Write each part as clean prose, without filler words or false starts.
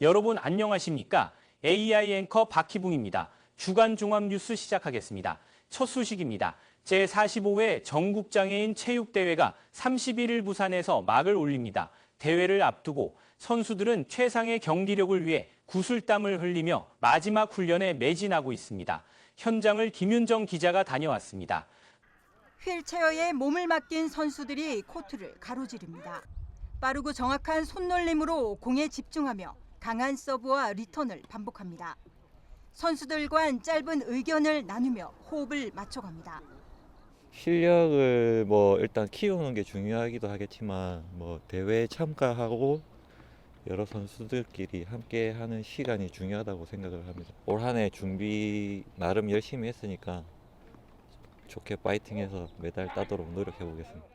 여러분 안녕하십니까? AI 앵커 박희붕입니다. 주간 종합 뉴스 시작하겠습니다. 첫 소식입니다. 제45회 전국장애인 체육대회가 31일 부산에서 막을 올립니다. 대회를 앞두고 선수들은 최상의 경기력을 위해 구슬땀을 흘리며 마지막 훈련에 매진하고 있습니다. 현장을 김윤정 기자가 다녀왔습니다. 휠체어에 몸을 맡긴 선수들이 코트를 가로지릅니다. 빠르고 정확한 손놀림으로 공에 집중하며 강한 서브와 리턴을 반복합니다. 선수들과는 짧은 의견을 나누며 호흡을 맞춰갑니다. 실력을 일단 키우는 게 중요하기도 하겠지만 대회에 참가하고 여러 선수들끼리 함께 하는 시간이 중요하다고 생각을 합니다. 올 한 해 준비 나름 열심히 했으니까 좋게 파이팅해서 메달 따도록 노력해 보겠습니다.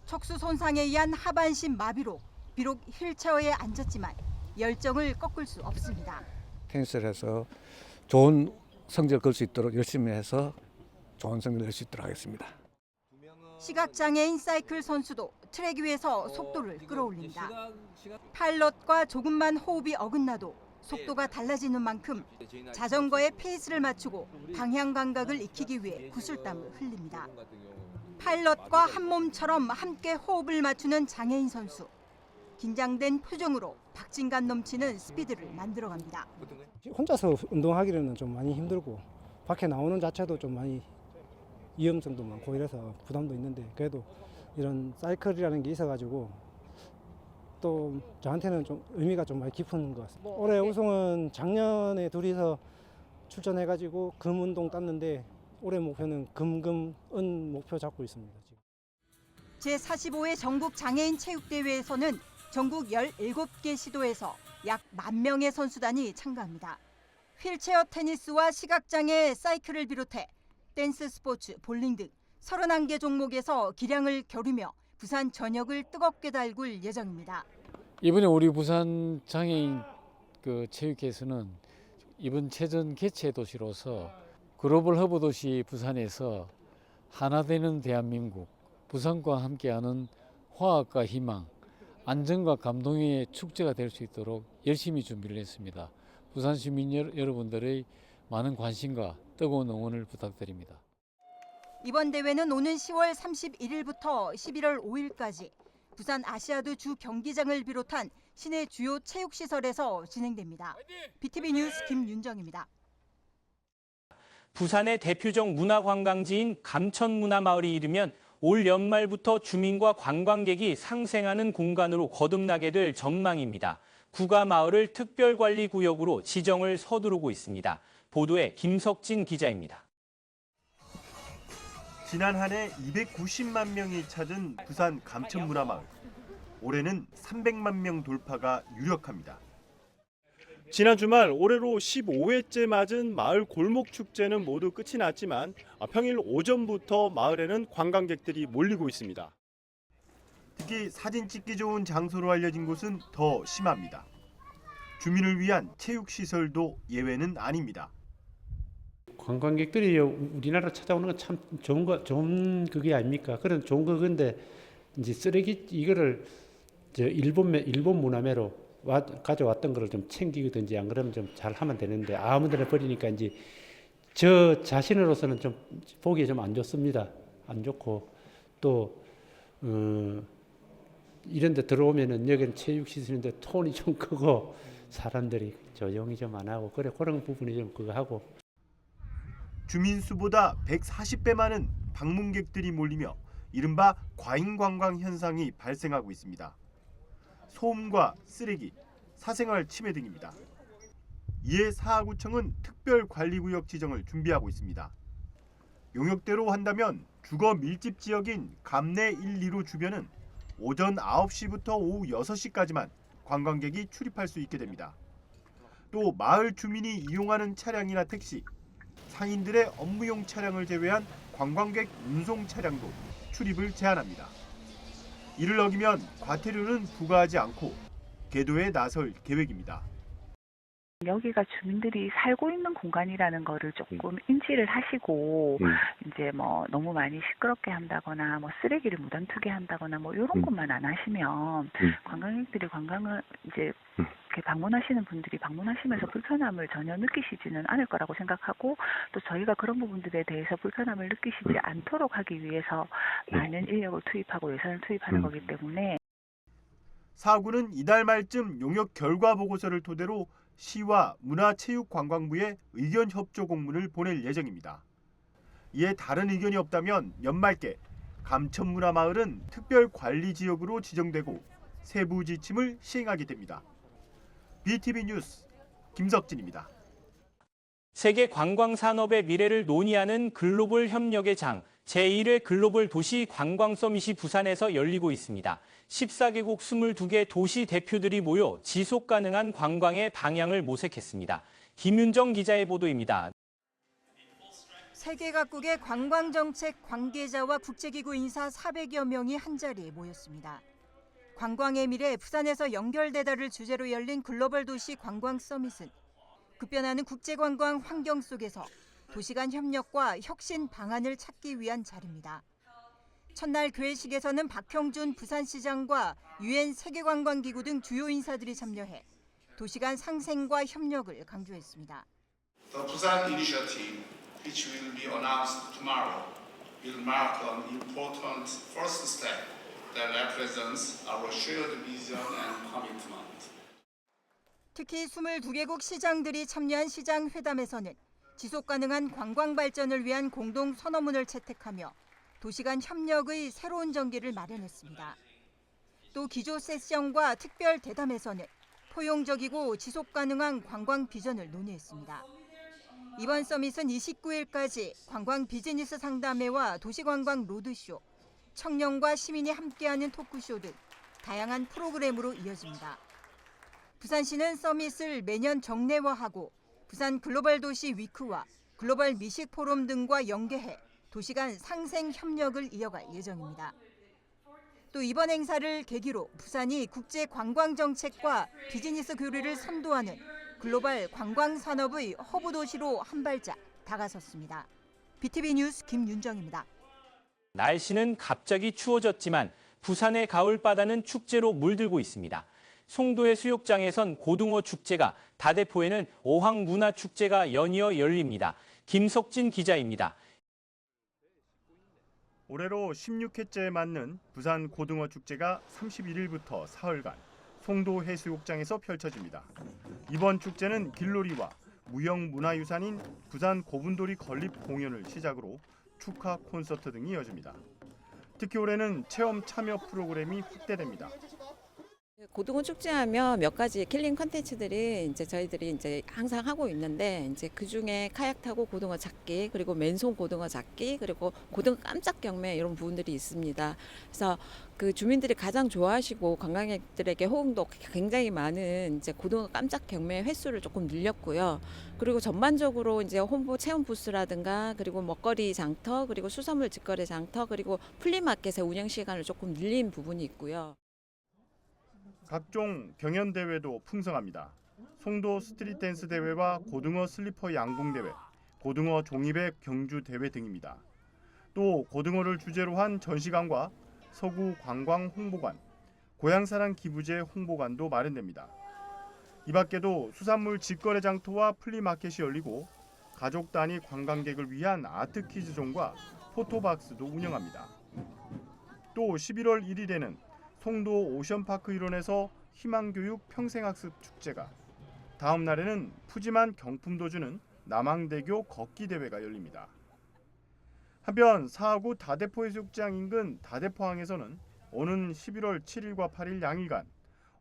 척수 손상에 의한 하반신 마비로 비록 휠체어에 앉았지만 열정을 꺾을 수 없습니다. 테니스를 해서 좋은 성적을 걸 수 있도록 열심히 해서 좋은 성적을 낼 수 있도록 하겠습니다. 시각장애인 사이클 선수도 트랙 위에서 속도를 끌어올립니다. 파일럿과 조금만 호흡이 어긋나도 속도가 달라지는 만큼 자전거의 페이스를 맞추고 방향 감각을 익히기 위해 구슬땀을 흘립니다. 파일럿과 한 몸처럼 함께 호흡을 맞추는 장애인 선수. 긴장된 표정으로 박진감 넘치는 스피드를 만들어갑니다. 혼자서 운동하기는 좀 많이 힘들고 밖에 나오는 자체도 좀 많이 위험성도 많고 이래서 부담도 있는데 그래도 이런 사이클이라는 게 있어가지고 또 저한테는 좀 의미가 좀 많이 깊은 것 같습니다. 올해 우승은 작년에 둘이서 출전해가지고 금, 운동 땄는데 올해 목표는 금, 은 목표 잡고 있습니다. 제45회 전국 장애인 체육대회에서는 전국 17개 시도에서 약 10,000명의 선수단이 참가합니다. 휠체어 테니스와 시각장애 사이클을 비롯해 댄스 스포츠, 볼링 등 31개 종목에서 기량을 겨루며 부산 전역을 뜨겁게 달굴 예정입니다. 이번에 우리 부산 장애인 체육회에서는 이번 체전 개최 도시로서 글로벌 허브 도시 부산에서 하나 되는 대한민국, 부산과 함께하는 화합과 희망, 안정과 감동의 축제가 될 수 있도록 열심히 준비를 했습니다. 부산 시민 여러분들의 많은 관심과 뜨거운 응원을 부탁드립니다. 이번 대회는 오는 10월 31일부터 11월 5일까지 부산 아시아드 주 경기장을 비롯한 시내 주요 체육시설에서 진행됩니다. BTV 뉴스 김윤정입니다. 부산의 대표적 문화관광지인 감천문화마을이 이르면 올 연말부터 주민과 관광객이 상생하는 공간으로 거듭나게 될 전망입니다. 구가마을을 특별관리구역으로 지정을 서두르고 있습니다. 보도에 김석진 기자입니다. 지난 한 해 290만 명이 찾은 부산 감천문화마을. 올해는 300만 명 돌파가 유력합니다. 지난 주말 올해로 15회째 맞은 마을 골목 축제는 모두 끝이 났지만 평일 오전부터 마을에는 관광객들이 몰리고 있습니다. 특히 사진 찍기 좋은 장소로 알려진 곳은 더 심합니다. 주민을 위한 체육시설도 예외는 아닙니다. 관광객들이 우리나라 찾아오는 건 참 좋은 그게 아닙니까? 그런 좋은 그건데 이제 쓰레기 이거를 일본 문화매로 가져왔던 거를 좀 챙기든지 안 그러면 좀 잘 하면 되는데 아무데나 버리니까 이제 저 자신으로서는 좀 보기에 좀 안 좋습니다. 안 좋고 또 이런 데 들어오면은 여기는 체육시설인데 톤이 좀 크고 사람들이 조용히 좀 안 하고 그런 부분이 좀 그거 하고. 주민 수보다 140배 많은 방문객들이 몰리며 이른바 과잉 관광 현상이 발생하고 있습니다. 소음과 쓰레기, 사생활 침해 등입니다. 이에 사하구청은 특별관리구역 지정을 준비하고 있습니다. 용역대로 한다면 주거 밀집 지역인 감내 1, 2로 주변은 오전 9시부터 오후 6시까지만 관광객이 출입할 수 있게 됩니다. 또 마을 주민이 이용하는 차량이나 택시, 상인들의 업무용 차량을 제외한 관광객 운송 차량도 출입을 제한합니다. 이를 어기면 과태료는 부과하지 않고 계도에 나설 계획입니다. 여기가 주민들이 살고 있는 공간이라는 거를 조금 인지를 하시고 이제 뭐 너무 많이 시끄럽게 한다거나 뭐 쓰레기를 무단투기 한다거나 뭐 이런 것만 안 하시면 관광객들이 관광을 이제 이렇게 방문하시는 분들이 방문하시면서 불편함을 전혀 느끼시지는 않을 거라고 생각하고 또 저희가 그런 부분들에 대해서 불편함을 느끼시지 않도록 하기 위해서 많은 인력을 투입하고 예산을 투입하는 거기 때문에 사구는 이달 말쯤 용역 결과 보고서를 토대로 시와 문화체육관광부에 의견 협조 공문을 보낼 예정입니다. 이에 다른 의견이 없다면 연말께 감천문화마을은 특별관리지역으로 지정되고 세부 지침을 시행하게 됩니다. BTV 뉴스 김석진입니다. 세계 관광산업의 미래를 논의하는 글로벌 협력의 장 제1회 글로벌 도시 관광 서밋이 부산에서 열리고 있습니다. 14개국 22개 도시 대표들이 모여 지속 가능한 관광의 방향을 모색했습니다. 김윤정 기자의 보도입니다. 세계 각국의 관광정책 관계자와 국제기구 인사 400여 명이 한자리에 모였습니다. 관광의 미래 부산에서 연결되다를 주제로 열린 글로벌 도시 관광 서밋은 급변하는 국제관광 환경 속에서 도시 간 협력과 혁신 방안을 찾기 위한 자리입니다. 첫날 개회식에서는 박형준 부산시장과 UN 세계관광기구 등 주요 인사들이 참여해 도시 간 상생과 협력을 강조했습니다. The Busan initiative, which will be announced tomorrow, will mark an important first step that represents our shared vision and commitment. 특히 22개국 시장들이 참여한 시장회담에서는 지속 가능한 관광 발전을 위한 공동 선언문을 채택하며 도시 간 협력의 새로운 전기를 마련했습니다. 또 기조 세션과 특별 대담에서는 포용적이고 지속 가능한 관광 비전을 논의했습니다. 이번 서밋은 29일까지 관광 비즈니스 상담회와 도시관광 로드쇼, 청년과 시민이 함께하는 토크쇼 등 다양한 프로그램으로 이어집니다. 부산시는 서밋을 매년 정례화하고 부산 글로벌 도시 위크와 글로벌 미식 포럼 등과 연계해 도시 간 상생 협력을 이어갈 예정입니다. 또 이번 행사를 계기로 부산이 국제 관광 정책과 비즈니스 교류를 선도하는 글로벌 관광 산업의 허브 도시로 한 발짝 다가섰습니다. BTV 뉴스 김윤정입니다. 날씨는 갑자기 추워졌지만 부산의 가을바다는 축제로 물들고 있습니다. 송도의 수욕장에선 고등어 축제가, 다대포에는 어항문화축제가 연이어 열립니다. 김석진 기자입니다. 올해로 16회째에 맞는 부산 고등어 축제가 31일부터 사흘간 송도 해수욕장에서 펼쳐집니다. 이번 축제는 길놀이와 무형문화유산인 부산 고분돌이 건립 공연을 시작으로 축하 콘서트 등이 이어집니다. 특히 올해는 체험 참여 프로그램이 확대됩니다. 고등어 축제하면 몇 가지 킬링 컨텐츠들이 이제 저희들이 이제 항상 하고 있는데 이제 그 중에 카약 타고 고등어 잡기, 그리고 맨손 고등어 잡기, 그리고 고등어 깜짝 경매 이런 부분들이 있습니다. 그래서 그 주민들이 가장 좋아하시고 관광객들에게 호응도 굉장히 많은 이제 고등어 깜짝 경매 횟수를 조금 늘렸고요. 그리고 전반적으로 이제 홍보 체험 부스라든가 그리고 먹거리 장터, 그리고 수산물 직거래 장터, 그리고 플리마켓의 운영 시간을 조금 늘린 부분이 있고요. 각종 경연 대회도 풍성합니다. 송도 스트릿 댄스 대회와 고등어 슬리퍼 양봉 대회, 고등어 종이배 경주 대회 등입니다. 또 고등어를 주제로 한 전시관과 서구 관광 홍보관, 고향사랑 기부제 홍보관도 마련됩니다. 이 밖에도 수산물 직거래 장터와 플리마켓이 열리고 가족 단위 관광객을 위한 아트 퀴즈존과 포토박스도 운영합니다. 또 11월 1일에는 송도 오션파크 일원에서 희망교육 평생학습 축제가, 다음 날에는 푸짐한 경품도 주는 남항대교 걷기 대회가 열립니다. 한편 사하구 다대포 해수욕장 인근 다대포항에서는 오는 11월 7일과 8일 양일간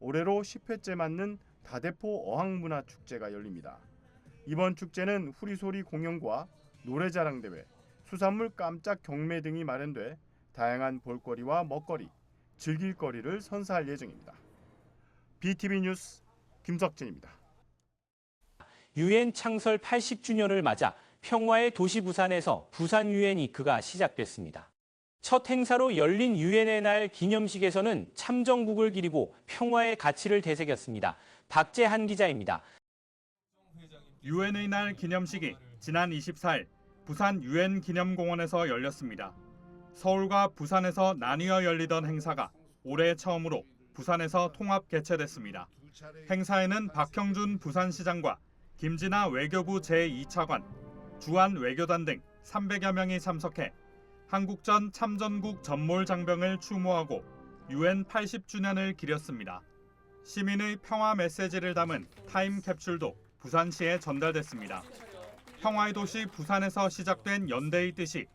올해로 10회째 맞는 다대포 어항문화축제가 열립니다. 이번 축제는 후리소리 공연과 노래자랑 대회, 수산물 깜짝 경매 등이 마련돼 다양한 볼거리와 먹거리, 즐길거리를 선사할 예정입니다. BTV 뉴스 김석진입니다. UN 창설 80주년을 맞아 평화의 도시 부산에서 부산 UN 위크가 시작됐습니다. 첫 행사로 열린 UN의 날 기념식에서는 참정국을 기리고 평화의 가치를 되새겼습니다. 박재한 기자입니다. 유엔의 날 기념식이 지난 24일 부산 유엔 기념공원에서 열렸습니다. 서울과 부산에서 나뉘어 열리던 행사가 올해 처음으로 부산에서 통합 개최됐습니다. 행사에는 박형준 부산시장과 김진아 외교부 제2차관, 주한 외교단 등 300여 명이 참석해 한국전 참전국 전몰 장병을 추모하고 유엔 80주년을 기렸습니다. 시민의 평화 메시지를 담은 타임캡슐도 부산시에 전달됐습니다. 평화의 도시 부산에서 시작된 연대의 뜻이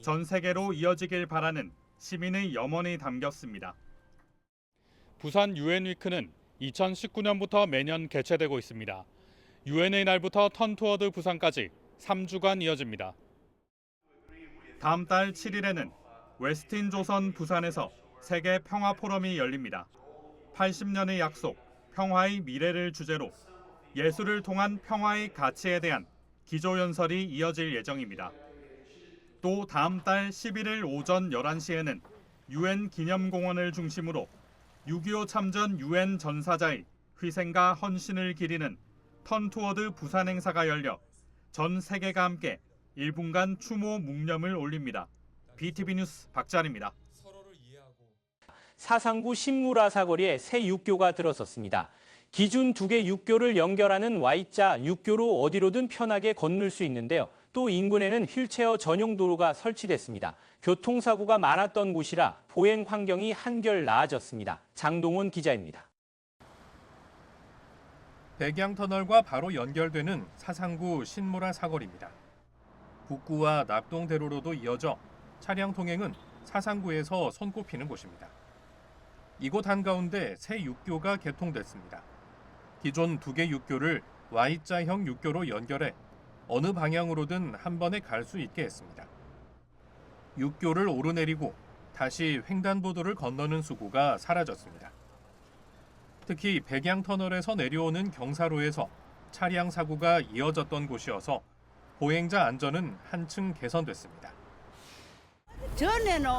전 세계로 이어지길 바라는 시민의 염원이 담겼습니다. 부산 유엔위크는 2019년부터 매년 개최되고 있습니다. 유엔의 날부터 턴투어드 부산까지 3주간 이어집니다. 다음 달 7일에는 웨스틴 조선 부산에서 세계 평화 포럼이 열립니다. 80년의 약속, 평화의 미래를 주제로 예술을 통한 평화의 가치에 대한 기조연설이 이어질 예정입니다. 또 다음 달 11일 오전 11시에는 유엔 기념공원을 중심으로 6.25 참전 유엔 전사자의 희생과 헌신을 기리는 턴투어드 부산 행사가 열려 전 세계가 함께 1분간 추모 묵념을 올립니다. BTV 뉴스 박찬입니다. 사상구 신무라 사거리에 새 육교가 들어섰습니다. 기준 2개 육교를 연결하는 Y자 육교로 어디로든 편하게 건널 수 있는데요. 또 인근에는 휠체어 전용 도로가 설치됐습니다. 교통사고가 많았던 곳이라 보행 환경이 한결 나아졌습니다. 장동원 기자입니다. 백양터널과 바로 연결되는 사상구 신무라 사거리입니다. 북구와 낙동대로로도 이어져 차량 통행은 사상구에서 손꼽히는 곳입니다. 이곳 한가운데 새 육교가 개통됐습니다. 기존 2개 육교를 Y자형 육교로 연결해 어느 방향으로든 한 번에 갈 수 있게 했습니다. 육교를 오르내리고 다시 횡단보도를 건너는 수고가 사라졌습니다. 특히 백양터널에서 내려오는 경사로에서 차량 사고가 이어졌던 곳이어서 보행자 안전은 한층 개선됐습니다. 전에는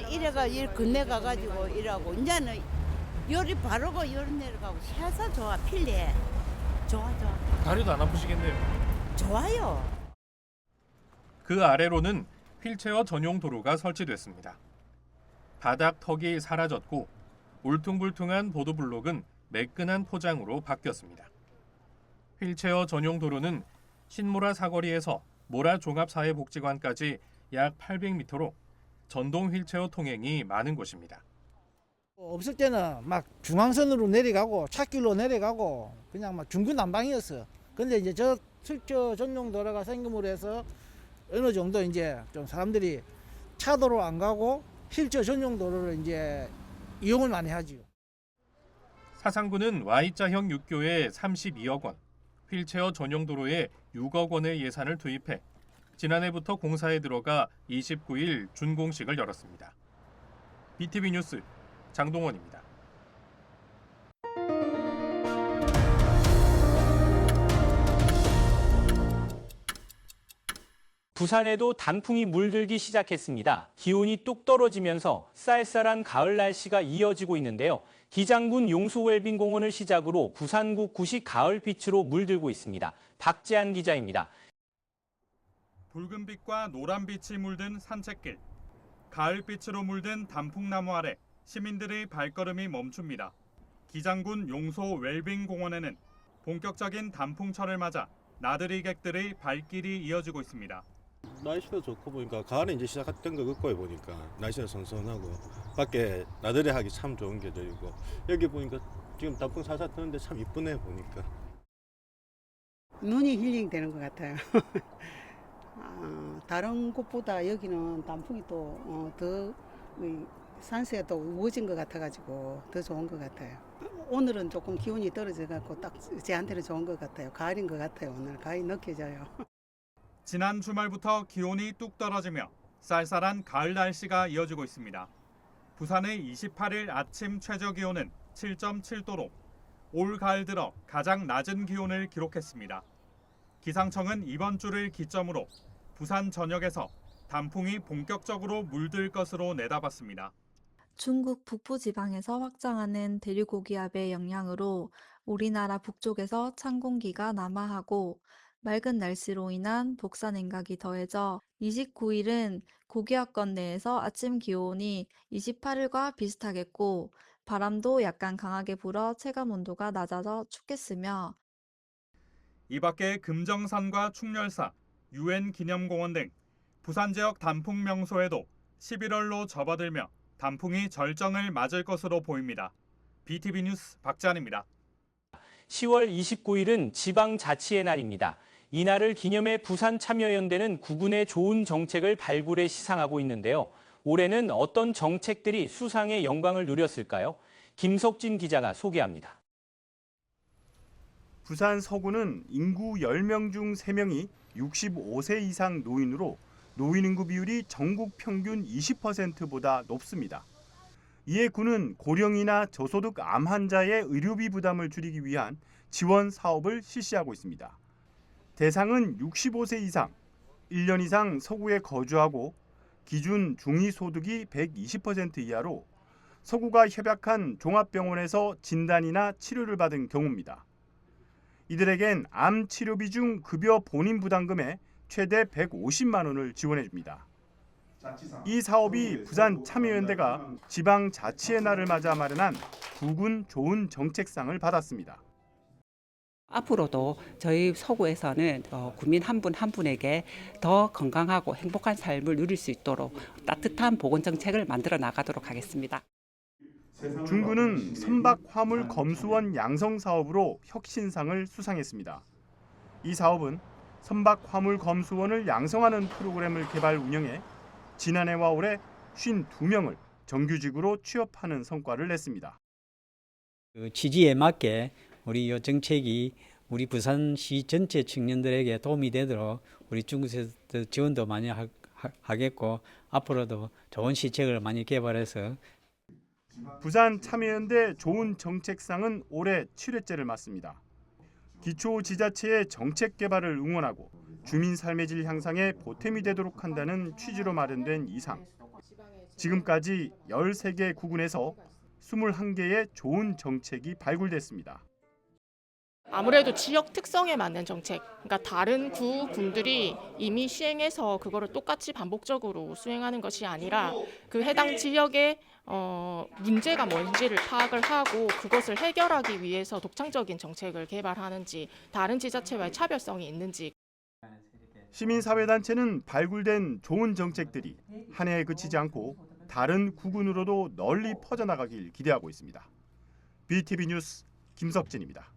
이래가 건너가가지고 이러고 이제는 요리 바르고 요리 내려가고 해서 좋아. 편리해. 좋아. 다리도 안 아프시겠네요. 좋아요. 그 아래로는 휠체어 전용 도로가 설치됐습니다. 바닥 턱이 사라졌고 울퉁불퉁한 보도블록은 매끈한 포장으로 바뀌었습니다. 휠체어 전용 도로는 신무라 사거리에서 모라 종합사회복지관까지 약 800m로 전동 휠체어 통행이 많은 곳입니다. 없을 때는 막 중앙선으로 내려가고 찻길로 내려가고 그냥 막 중구난방이었어. 근데 이제 저 휠체어 전용 도로가 생김으로 해서 어느 정도 이제 좀 사람들이 차도로 안 가고 휠체어 전용 도로를 이제 이용을 많이 하지요. 사상구는 Y자형 육교에 32억 원, 휠체어 전용 도로에 6억 원의 예산을 투입해 지난해부터 공사에 들어가 29일 준공식을 열었습니다. BTV 뉴스 장동원입니다. 부산에도 단풍이 물들기 시작했습니다. 기온이 뚝 떨어지면서 쌀쌀한 가을 날씨가 이어지고 있는데요. 기장군 용소웰빙공원을 시작으로 부산국 굿이 가을빛으로 물들고 있습니다. 박재한 기자입니다. 붉은빛과 노란빛이 물든 산책길, 가을빛으로 물든 단풍나무 아래 시민들의 발걸음이 멈춥니다. 기장군 용소 웰빙공원에는 본격적인 단풍철을 맞아 나들이객들의 발길이 이어지고 있습니다. 날씨도 좋고 보니까 가을에 이제 시작했던 거 같고요. 보니까 날씨가 선선하고 밖에 나들이 하기 참 좋은 계절이고 여기 보니까 지금 단풍 살살 뜨는데 참 이쁘네 보니까. 눈이 힐링되는 것 같아요. 다른 곳보다 여기는 단풍이 또 더 산세가 또 우거진 것 같아가지고 더 좋은 것 같아요. 오늘은 조금 기온이 떨어져갖고 딱 제한테는 좋은 것 같아요. 가을인 것 같아요. 오늘 가을이 느껴져요. 지난 주말부터 기온이 뚝 떨어지며 쌀쌀한 가을 날씨가 이어지고 있습니다. 부산의 28일 아침 최저 기온은 7.7도로 올 가을 들어 가장 낮은 기온을 기록했습니다. 기상청은 이번 주를 기점으로 부산 전역에서 단풍이 본격적으로 물들 것으로 내다봤습니다. 중국 북부 지방에서 확장하는 대륙고기압의 영향으로 우리나라 북쪽에서 찬 공기가 남하하고 맑은 날씨로 인한 복사 냉각이 더해져 29일은 고기압권 내에서 아침 기온이 28일과 비슷하겠고 바람도 약간 강하게 불어 체감 온도가 낮아져 춥겠으며 이 밖에 금정산과 충렬사, UN 기념공원 등 부산 지역 단풍 명소에도 11월로 접어들며 단풍이 절정을 맞을 것으로 보입니다. BTV 뉴스 박재환입니다. 10월 29일은 지방자치의 날입니다. 이날을 기념해 부산참여연대는 구군의 좋은 정책을 발굴해 시상하고 있는데요. 올해는 어떤 정책들이 수상의 영광을 누렸을까요? 김석진 기자가 소개합니다. 부산 서구는 인구 10명 중 3명이 65세 이상 노인으로 노인 인구 비율이 전국 평균 20%보다 높습니다. 이에 군은 고령이나 저소득 암 환자의 의료비 부담을 줄이기 위한 지원 사업을 실시하고 있습니다. 대상은 65세 이상, 1년 이상 서구에 거주하고 기준 중위소득이 120% 이하로 서구가 협약한 종합병원에서 진단이나 치료를 받은 경우입니다. 이들에겐 암 치료비 중 급여 본인 부담금의 최대 150만 원을 지원해 줍니다. 이 사업이 부산 참여연대가 지방자치의 날을 맞아 마련한 구군 좋은 정책상을 받았습니다. 앞으로도 저희 서구에서는 국민 한 분 한 분에게 더 건강하고 행복한 삶을 누릴 수 있도록 따뜻한 보건정책을 만들어 나가도록 하겠습니다. 중구는 선박 화물 검수원 양성 사업으로 혁신상을 수상했습니다. 이 사업은 선박 화물 검수원을 양성하는 프로그램을 개발 운영해 지난해와 올해 52명을 정규직으로 취업하는 성과를 냈습니다. 그 지지에 맞게 우리 이 정책이 우리 부산시 전체 청년들에게 도움이 되도록 우리 중구에서 지원도 많이 하겠고 앞으로도 좋은 시책을 많이 개발해서 부산 참여연대 좋은 정책상은 올해 7회째를 맞습니다. 기초지자체의 정책 개발을 응원하고 주민 삶의 질 향상에 보탬이 되도록 한다는 취지로 마련된 이 상. 지금까지 13개 구군에서 21개의 좋은 정책이 발굴됐습니다. 아무래도 지역 특성에 맞는 정책, 그러니까 다른 구군들이 이미 시행해서 그거를 똑같이 반복적으로 수행하는 것이 아니라 그 해당 지역의 문제가 뭔지를 파악을 하고 그것을 해결하기 위해서 독창적인 정책을 개발하는지 다른 지자체와의 차별성이 있는지. 시민사회단체는 발굴된 좋은 정책들이 한 해에 그치지 않고 다른 구군으로도 널리 퍼져나가길 기대하고 있습니다. BTV 뉴스 김석진입니다.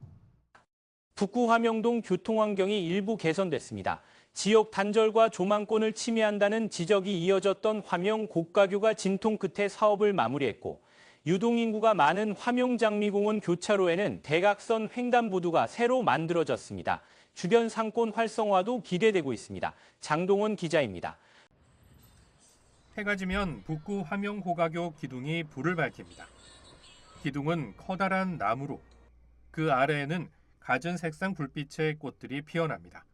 북구 화명동 교통환경이 일부 개선됐습니다. 지역 단절과 조망권을 침해한다는 지적이 이어졌던 화명 고가교가 진통 끝에 사업을 마무리했고 유동인구가 많은 화명장미공원 교차로에는 대각선 횡단보도가 새로 만들어졌습니다. 주변 상권 활성화도 기대되고 있습니다. 장동원 기자입니다. 해가 지면 북구 화명 고가교 기둥이 불을 밝힙니다. 기둥은 커다란 나무로 그 아래에는 갖은 색상 불빛의 꽃들이 피어납니다.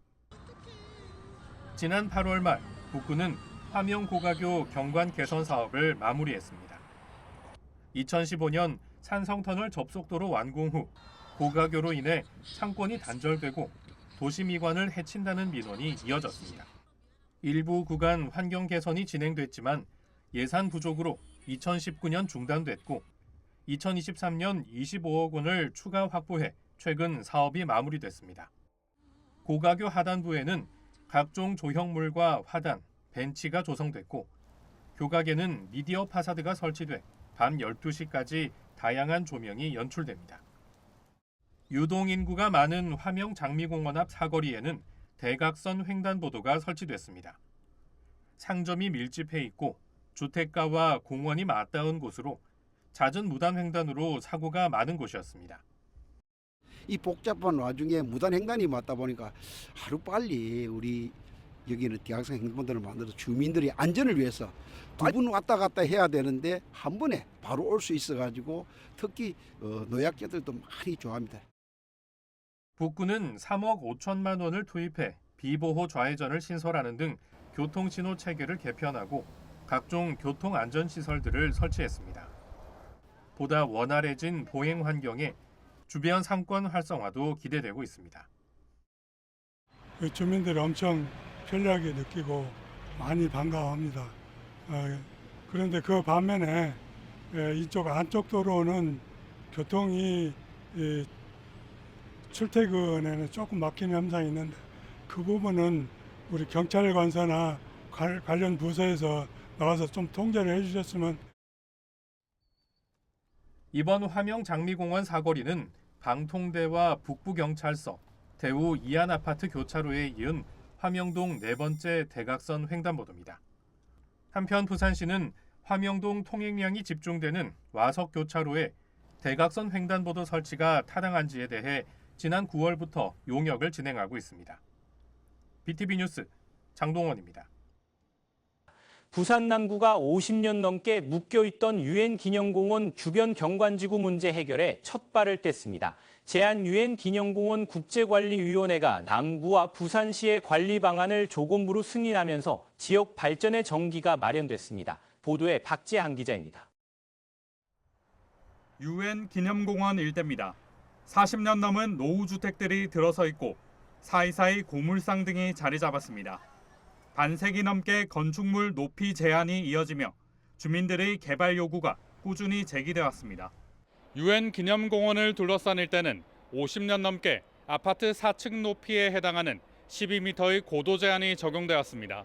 지난 8월 말 북구는 화명 고가교 경관 개선 사업을 마무리했습니다. 2015년 산성터널 접속도로 완공 후 고가교로 인해 상권이 단절되고 도시 미관을 해친다는 민원이 이어졌습니다. 일부 구간 환경 개선이 진행됐지만 예산 부족으로 2019년 중단됐고 2023년 25억 원을 추가 확보해 최근 사업이 마무리됐습니다. 고가교 하단부에는 각종 조형물과 화단, 벤치가 조성됐고 교각에는 미디어 파사드가 설치돼 밤 12시까지 다양한 조명이 연출됩니다. 유동인구가 많은 화명 장미공원 앞 사거리에는 대각선 횡단보도가 설치됐습니다. 상점이 밀집해 있고 주택가와 공원이 맞닿은 곳으로 잦은 무단횡단으로 사고가 많은 곳이었습니다. 이 복잡한 와중에 무단횡단이 맞다 보니까 하루빨리 우리 여기는 대학생 행동들을 만들어서 주민들의 안전을 위해서 두 분 왔다 갔다 해야 되는데 한 번에 바로 올 수 있어가지고 특히 노약자들도 많이 좋아합니다. 북구는 3억 5천만 원을 투입해 비보호 좌회전을 신설하는 등 교통신호 체계를 개편하고 각종 교통안전시설들을 설치했습니다. 보다 원활해진 보행 환경에 주변 상권 활성화도 기대되고 있습니다. 주민들이 엄청 편리하게 느끼고 많이 반가워합니다. 그런데 그 반면에 이쪽 안쪽 도로는 교통이 출퇴근에는 조금 막히는 현상이 있는데 그 부분은 우리 경찰 관서나 관련 부서에서 나와서 좀 통제를 해주셨으면. 이번 화명 장미공원 사거리는 방통대와 북부경찰서, 대우 이안아파트 교차로에 이은 화명동 네 번째 대각선 횡단보도입니다. 한편 부산시는 화명동 통행량이 집중되는 와석 교차로에 대각선 횡단보도 설치가 타당한지에 대해 지난 9월부터 용역을 진행하고 있습니다. BTV 뉴스 장동원입니다. 부산 남구가 50년 넘게 묶여있던 유엔 기념공원 주변 경관지구 문제 해결에 첫 발을 뗐습니다. 제한 유엔 기념공원 국제관리위원회가 남구와 부산시의 관리 방안을 조건부로 승인하면서 지역 발전의 전기가 마련됐습니다. 보도에 박지한 기자입니다. 유엔 기념공원 일대입니다. 40년 넘은 노후주택들이 들어서 있고 사이사이 고물상 등이 자리 잡았습니다. 반세기 넘게 건축물 높이 제한이 이어지며 주민들의 개발 요구가 꾸준히 제기돼 왔습니다. 유엔 기념공원을 둘러싼 일대는 50년 넘게 아파트 4층 높이에 해당하는 12m의 고도 제한이 적용되었습니다.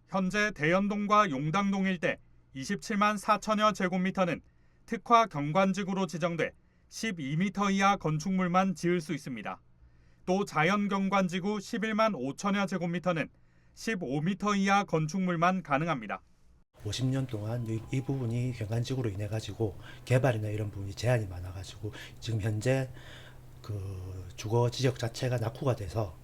현재 대연동과 용당동 일대 27만 4천여 제곱미터는 특화 경관지구로 지정돼 12m 이하 건축물만 지을 수 있습니다. 또 자연경관지구 11만 5천여 제곱미터는 15m 이하 건축물만 가능합니다. 50년 동안 이 부분이 경관지구로 인해 가지고 개발이나 이런 부분이 제한이 많아 가지고 지금 현재 그 주거 지역 자체가 낙후가 돼서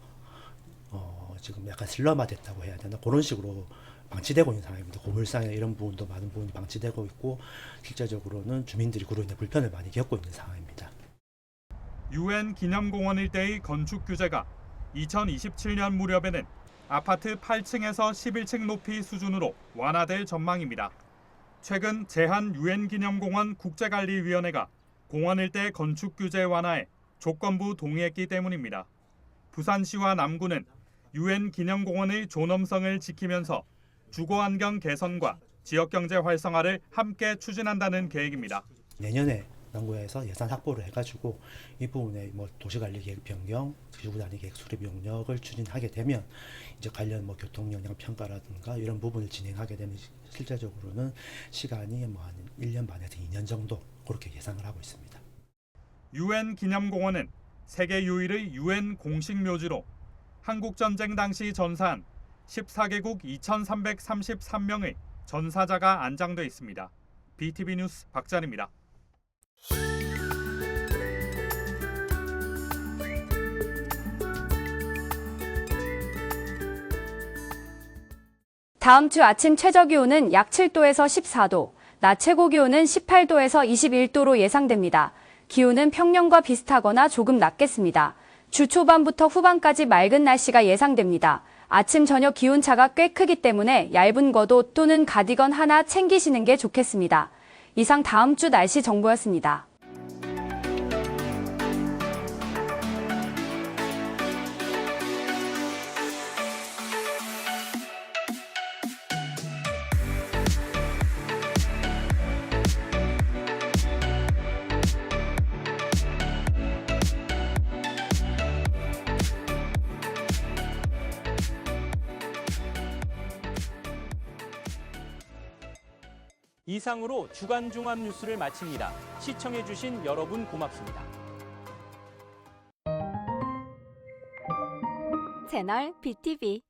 지금 약간 슬럼화 됐다고 해야 되나 그런 식으로 방치되고 있는 상황입니다. 고물상에 이런 부분도 많은 부분이 방치되고 있고 실제적으로는 주민들이 그로 인해 불편을 많이 겪고 있는 상황입니다. 유엔 기념공원 일대의 건축 규제가 2027년 무렵에는 아파트 8층에서 11층 높이 수준으로 완화될 전망입니다. 최근 제한 유엔 기념공원 국제관리위원회가 공원 일대 건축 규제 완화에 조건부 동의했기 때문입니다. 부산시와 남구는 유엔 기념공원의 존엄성을 지키면서 주거환경 개선과 지역경제 활성화를 함께 추진한다는 계획입니다. 내년에 남구에서 예산 확보를 해가지고 이 부분에 뭐 도시관리계획 변경, 지구단위계획 수립 용역을 추진하게 되면 이제 관련 뭐 교통 영향 평가라든가 이런 부분을 진행하게 되면 실제적으로는 시간이 뭐 한 1년 반에서 2년 정도 그렇게 예상을 하고 있습니다. 유엔 기념공원은 세계 유일의 유엔 공식 묘지로 한국 전쟁 당시 전사한 14개국 2,333명의 전사자가 안장돼 있습니다. BTV 뉴스 박찬입니다. 다음 주 아침 최저기온은 약 7도에서 14도, 낮 최고기온은 18도에서 21도로 예상됩니다. 기온은 평년과 비슷하거나 조금 낮겠습니다. 주 초반부터 후반까지 맑은 날씨가 예상됩니다. 아침 저녁 기온차가 꽤 크기 때문에 얇은 겉옷 또는 가디건 하나 챙기시는 게 좋겠습니다. 이상 다음 주 날씨 정보였습니다. 이상으로 주간 종합 뉴스를 마칩니다. 시청해주신 여러분 고맙습니다. 채널 BTV